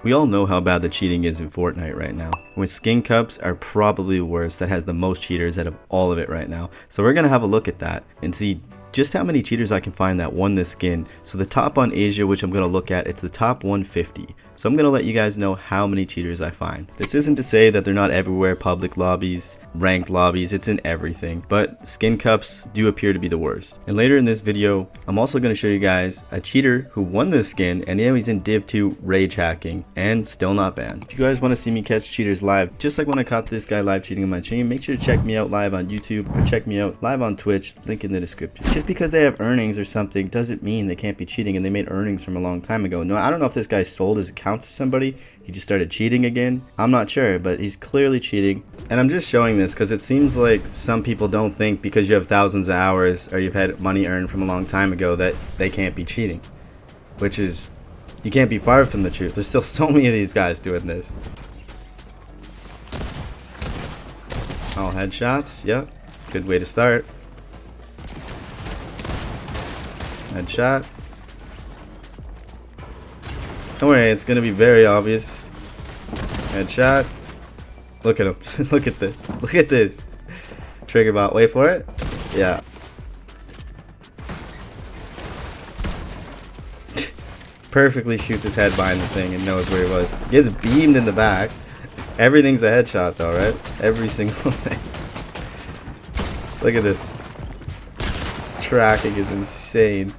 We all know how bad the cheating is in Fortnite right now. With skin cups are probably worse, that has the most cheaters out of all of it right now. So we're gonna have a look at that and see just how many cheaters I can find that won this skin. So the top on Asia, which I'm gonna look at, it's the top 150. So I'm gonna let you guys know how many cheaters I find. This isn't to say that they're not everywhere, public lobbies, ranked lobbies, it's in everything. But skin cups do appear to be the worst. And later in this video, I'm also gonna show you guys a cheater who won this skin and now he's in Div 2 rage hacking and still not banned. If you guys wanna see me catch cheaters live, just like when I caught this guy live cheating on my team, make sure to check me out live on YouTube or check me out live on Twitch, link in the description. Just because they have earnings or something doesn't mean they can't be cheating, and they made earnings from a long time ago. No, I don't know if this guy sold his account to somebody, he just started cheating again, I'm not sure, but he's clearly cheating. And I'm just showing this because it seems like some people don't think because you have thousands of hours or you've had money earned from a long time ago that they can't be cheating, which is, you can't be far from the truth. There's still so many of these guys doing this. All headshots, yep, good way to start. Headshot. Don't worry, it's gonna be very obvious. Headshot. Look at him. Look at this. Look at this. Trigger bot. Wait for it. Yeah. Perfectly shoots his head behind the thing and knows where he was. Gets beamed in the back. Everything's a headshot though, right? Every single thing. Look at this. Tracking is insane.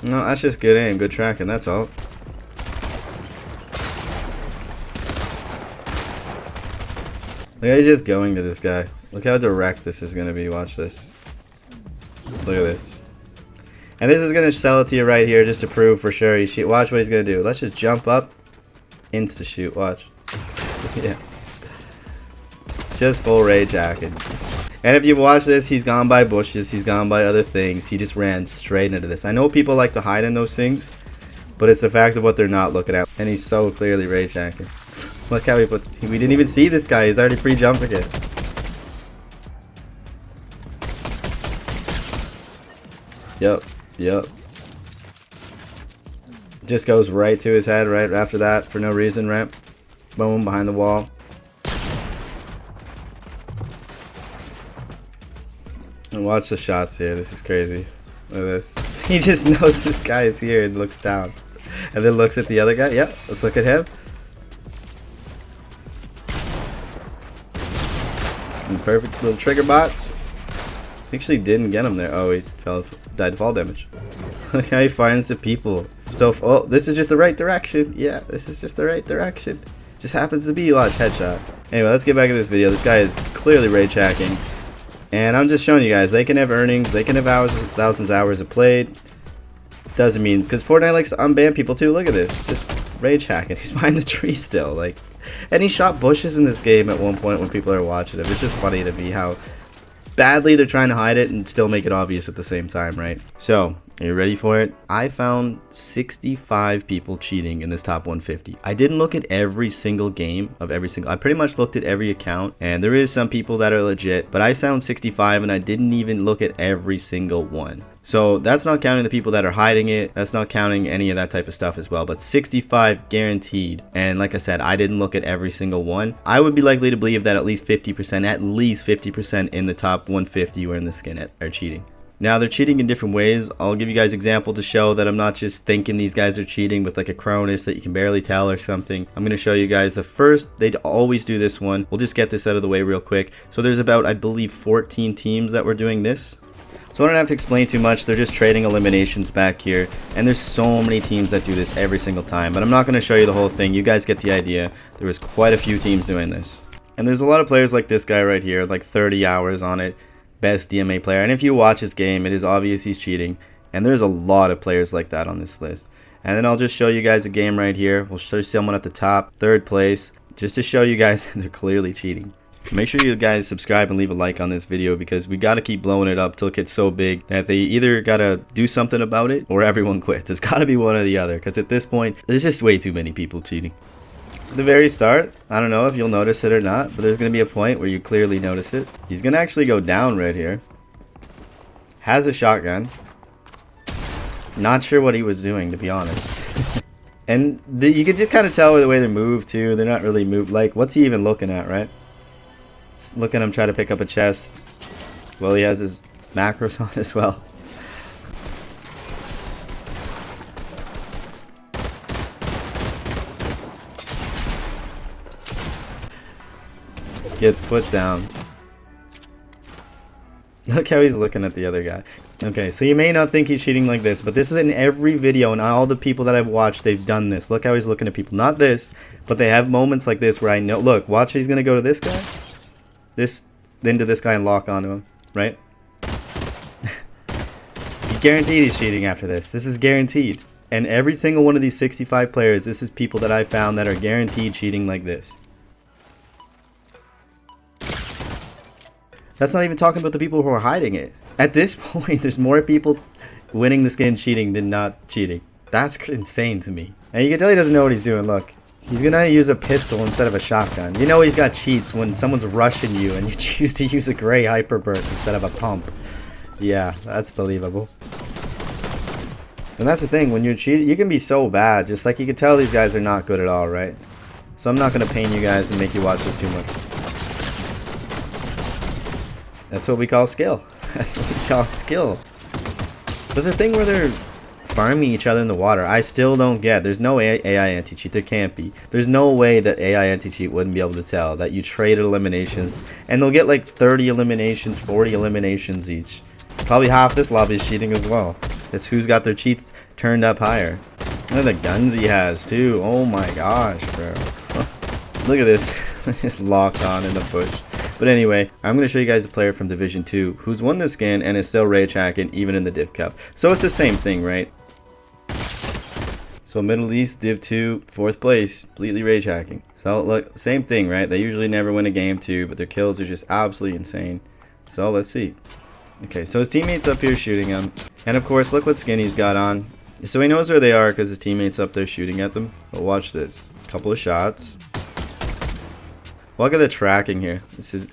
No, that's just good aim, good tracking, that's all. Look, he's just going to this guy. Look how direct this is gonna be. Watch this. Look at this. And this is gonna sell it to you right here just to prove for sure. Watch what he's gonna do. Let's just jump up, insta shoot. Watch. Yeah. Just full rage hacking. And if you watch this, he's gone by bushes, he's gone by other things. He just ran straight into this. I know people like to hide in those things, but it's the fact of what they're not looking at. And he's so clearly rage hacking. Look how he puts, we didn't even see this guy, he's already pre-jumping it. Yep. Just goes right to his head right after that for no reason, right? Boom, behind the wall. And watch the shots here. This is crazy. Look at this. He just knows this guy is here and looks down. And then looks at the other guy. Yep, let's look at him. And perfect little trigger bots. Actually didn't get him there. Oh, he died to fall damage. Look how he finds the people. So, oh, this is just the right direction. Yeah, this is just the right direction. Just happens to be watch headshot. Anyway, let's get back to this video. This guy is clearly rage hacking. And I'm just showing you guys, they can have earnings, they can have hours, thousands of hours of played. Doesn't mean, because Fortnite likes to unban people too. Look at this, just rage hacking. He's behind the tree still, like, and he shot bushes in this game at one point when people are watching him. It's just funny to me how badly they're trying to hide it and still make it obvious at the same time, right? So, are you ready for it? I found 65 people cheating in this top 150. I didn't look at every single game of every single, I pretty much looked at every account, and there is some people that are legit, but I found 65 and I didn't even look at every single one. So that's not counting the people that are hiding it, that's not counting any of that type of stuff as well, but 65 guaranteed. And like I said, I didn't look at every single one. I would be likely to believe that at least 50% in the top 150 who are in the skin are cheating. Now they're cheating in different ways. I'll give you guys an example to show that I'm not just thinking these guys are cheating with like a Cronus that you can barely tell or something. I'm going to show you guys the first, they always do this one. We'll just get this out of the way real quick. So there's about, I believe, 14 teams that were doing this. So I don't have to explain too much, they're just trading eliminations back here, and there's so many teams that do this every single time, but I'm not going to show you the whole thing. You guys get the idea. There was quite a few teams doing this, and there's a lot of players like this guy right here, like 30 hours on it, best DMA player, and if you watch his game, it is obvious he's cheating, and there's a lot of players like that on this list. And then I'll just show you guys a game right here. We'll show someone at the top, third place, just to show you guys they're clearly cheating. Make sure you guys subscribe and leave a like on this video, because we got to keep blowing it up till it gets so big that they either got to do something about it or everyone quits. It's got to be one or the other, because at this point, there's just way too many people cheating. At the very start, I don't know if you'll notice it or not, but there's going to be a point where you clearly notice it. He's going to actually go down right here. Has a shotgun. Not sure what he was doing, to be honest. And you can just kind of tell by the way they move too. They're not really moved. Like, what's he even looking at, right? Just look at him try to pick up a chest. Well, he has his macros on as well. Gets put down. Look how he's looking at the other guy. Okay, so you may not think he's cheating like this, but this is in every video, and all the people that I've watched, they've done this. Look how he's looking at people. Not this, but they have moments like this where I know, look, watch, he's going to go to this guy. Then to this guy and lock onto him, right? Guaranteed he's cheating after this. This is guaranteed. And every single one of these 65 players, this is people that I found that are guaranteed cheating like this. That's not even talking about the people who are hiding it. At this point, there's more people winning this game cheating than not cheating. That's insane to me. And you can tell he doesn't know what he's doing. Look, he's gonna use a pistol instead of a shotgun. You know he's got cheats when someone's rushing you and you choose to use a gray hyperburst instead of a pump. Yeah, that's believable. And that's the thing, when you're cheating, you can be so bad. Just like you can tell these guys are not good at all, right? So I'm not gonna pain you guys and make you watch this too much. That's what we call skill. That's what we call skill. But the thing where they're farming each other in the water, I still don't get. There's no AI anti-cheat. There can't be. There's no way that AI anti-cheat wouldn't be able to tell that you traded eliminations. And they'll get like 30 eliminations, 40 eliminations each. Probably half this lobby is cheating as well. It's who's got their cheats turned up higher. Look at the guns he has too. Oh my gosh, bro. Look at this. Just locked on in the bush. But anyway, I'm going to show you guys a player from Division 2 who's won this skin and is still rage hacking even in the Div Cup. So it's the same thing, right? So Middle East, Div 2, 4th place, completely rage hacking. So look, same thing, right? They usually never win a game too, but their kills are just absolutely insane. So let's see. Okay, so his teammates up here shooting him. And of course, look what skin he's got on. So he knows where they are because his teammates up there shooting at them. But watch this. Couple of shots. Look at the tracking here. His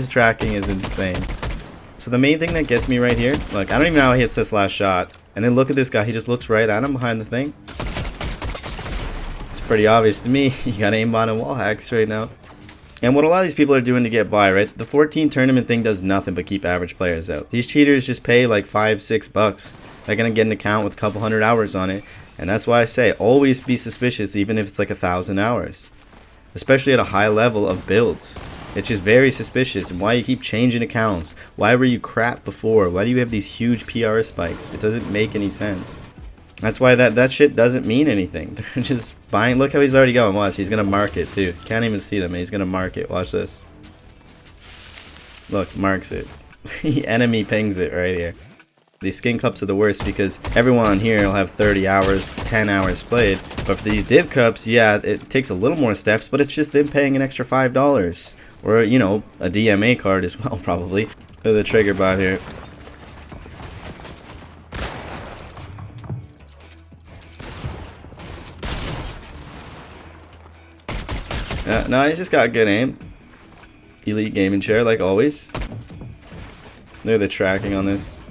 tracking is insane. So the main thing that gets me right here, look, I don't even know how he hits this last shot. And then look at this guy. He just looks right at him behind the thing. It's pretty obvious to me. You got aimbot and wall hacks right now. And what a lot of these people are doing to get by, right? The 14 tournament thing does nothing but keep average players out. These cheaters just pay like $5-6. They're going to get an account with a couple hundred hours on it. And that's why I say always be suspicious even if it's like 1,000 hours. Especially at a high level of builds. It's just very suspicious. And why you keep changing accounts? Why were you crap before? Why do you have these huge PR spikes? It doesn't make any sense. That's why that shit doesn't mean anything. They're just buying. Look how he's already going. Watch, he's gonna mark it too. Can't even see them. He's gonna mark it. Watch this. Look, marks it. Enemy pings it right here. These skin cups are the worst because everyone on here will have 30 hours, 10 hours played. But for these div cups, yeah, it takes a little more steps, but it's just them paying an extra $5. Or, you know, a DMA card as well, probably. Look at the trigger bot here. No, he's just got good aim. Elite gaming chair, like always. Look at the tracking on this.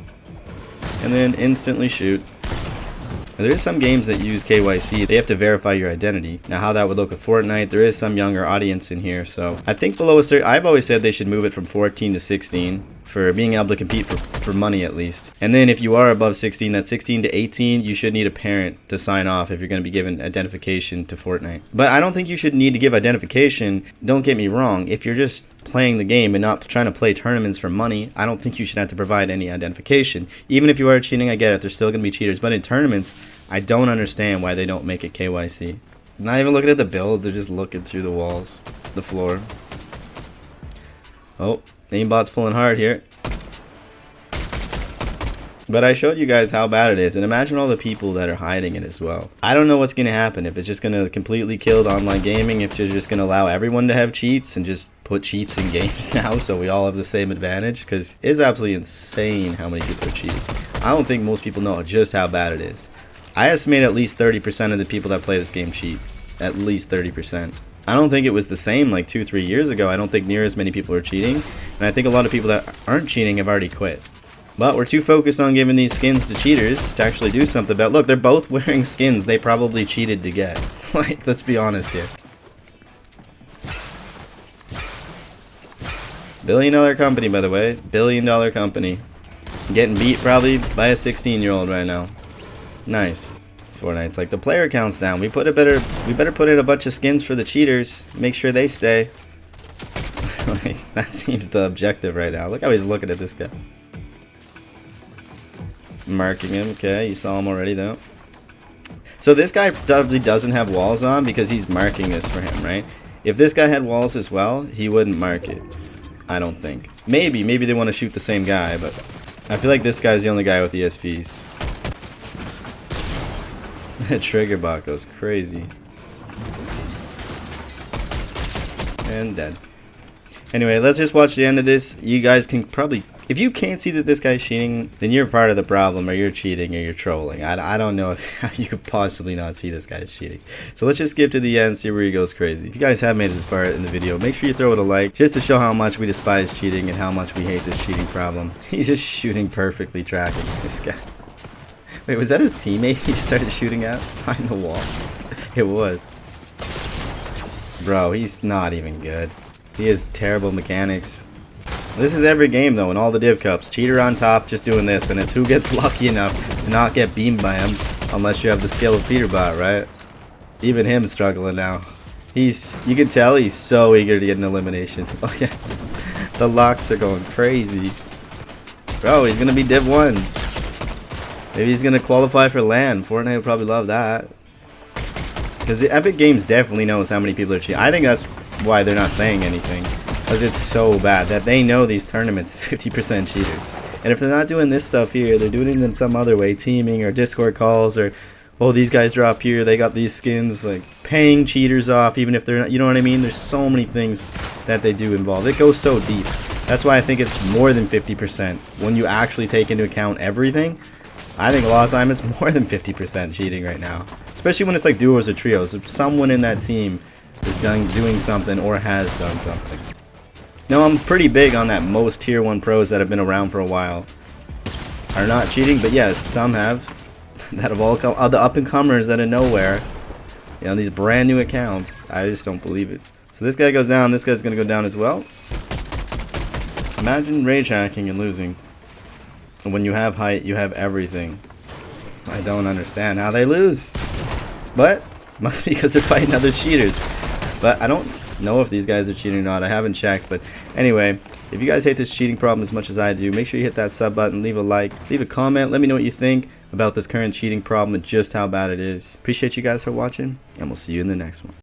And then instantly shoot. Now, there is some games that use KYC. They have to verify your identity. Now, how that would look with Fortnite, there is some younger audience in here. So I think below a certain, I've always said they should move it from 14 to 16 for being able to compete for money at least. And then if you are above 16, that's 16 to 18, you should need a parent to sign off if you're going to be given identification to Fortnite. But I don't think you should need to give identification. Don't get me wrong. If you're just playing the game and not trying to play tournaments for money, I don't think you should have to provide any identification. Even if you are cheating, I get it. There's still going to be cheaters. But in tournaments, I don't understand why they don't make it KYC. Not even looking at the build. They're just looking through the walls, the floor. Oh, aimbot's pulling hard here. But I showed you guys how bad it is, and imagine all the people that are hiding it as well. I don't know what's going to happen, if it's just going to completely kill the online gaming, if you're just going to allow everyone to have cheats and just put cheats in games now so we all have the same advantage, because it's absolutely insane how many people are cheating. I don't think most people know just how bad it is. I estimate at least 30% of the people that play this game cheat. At least 30%. I don't think it was the same like 2-3 years ago. I don't think near as many people are cheating, and I think a lot of people that aren't cheating have already quit. But we're too focused on giving these skins to cheaters to actually do something about. Look, they're both wearing skins they probably cheated to get. Like, let's be honest here. $1 billion company, by the way. $1 billion company. Getting beat probably by a 16-year-old right now. Nice. Fortnite's like, the player count's down. We better put in a bunch of skins for the cheaters. Make sure they stay. Like, that seems the objective right now. Look how he's looking at this guy. Marking him. Okay, you saw him already though. So this guy probably doesn't have walls on because he's marking this for him, right? If this guy had walls as well, he wouldn't mark it. I don't think. Maybe they want to shoot the same guy, but I feel like this guy's the only guy with ESPs. The trigger bot goes crazy. And dead. Anyway, let's just watch the end of this. You guys can probably, if you can't see that this guy's cheating, then you're part of the problem, or you're cheating, or you're trolling. I don't know how you could possibly not see this guy's cheating. So let's just skip to the end, see where he goes crazy. If you guys have made it this far in the video, make sure you throw it a like, just to show how much we despise cheating and how much we hate this cheating problem. He's just shooting perfectly, tracking this guy. Wait, was that his teammate he just started shooting at behind the wall? It was. Bro, he's not even good. He has terrible mechanics. This is every game though, in all the div cups. Cheater on top just doing this, and it's who gets lucky enough to not get beamed by him, unless you have the skill of Peterbot, right? Even him struggling now. You can tell he's so eager to get an elimination. Oh yeah, the locks are going crazy. Bro, he's gonna be div 1. Maybe he's gonna qualify for LAN. Fortnite would probably love that. Because the Epic Games definitely knows how many people are cheating. I think that's why they're not saying anything. Because it's so bad that they know these tournaments 50% cheaters. And if they're not doing this stuff here, they're doing it in some other way. Teaming or Discord calls or, oh, these guys drop here, they got these skins. Like, paying cheaters off even if they're not, you know what I mean? There's so many things that they do involved. It goes so deep. That's why I think it's more than 50%. When you actually take into account everything, I think a lot of time it's more than 50% cheating right now. Especially when it's like duos or trios. If someone in that team is doing something or has done something. Now I'm pretty big on that most tier 1 pros that have been around for a while are not cheating, but yes, some have. That have all come, the up and comers out of nowhere. You know, these brand new accounts. I just don't believe it. So this guy goes down, this guy's gonna go down as well. Imagine rage hacking and losing. And when you have height, you have everything. I don't understand how they lose. But must be because they're fighting other cheaters. But I don't know if these guys are cheating or not. I haven't checked. But anyway, if you guys hate this cheating problem as much as I do, make sure you hit that sub button, leave a like, leave a comment. Let me know what you think about this current cheating problem and just how bad it is. Appreciate you guys for watching, and we'll see you in the next one.